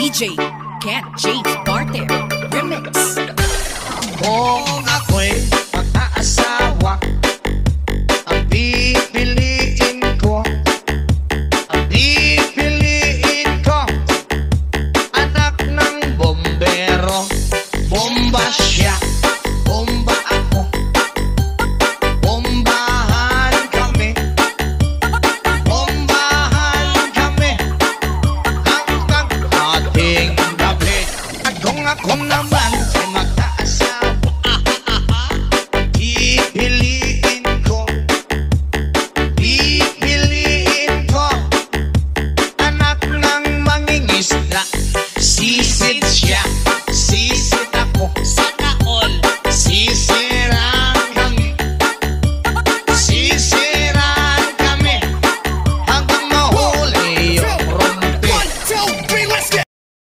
DJ Ken James Carter Remix. Kung ako'y mag-aasawa, ang pipiliin ko, anak ng bombero. Bomba siya, bomba ako, bombahan kami hanggang ating gabi. At kung ako naman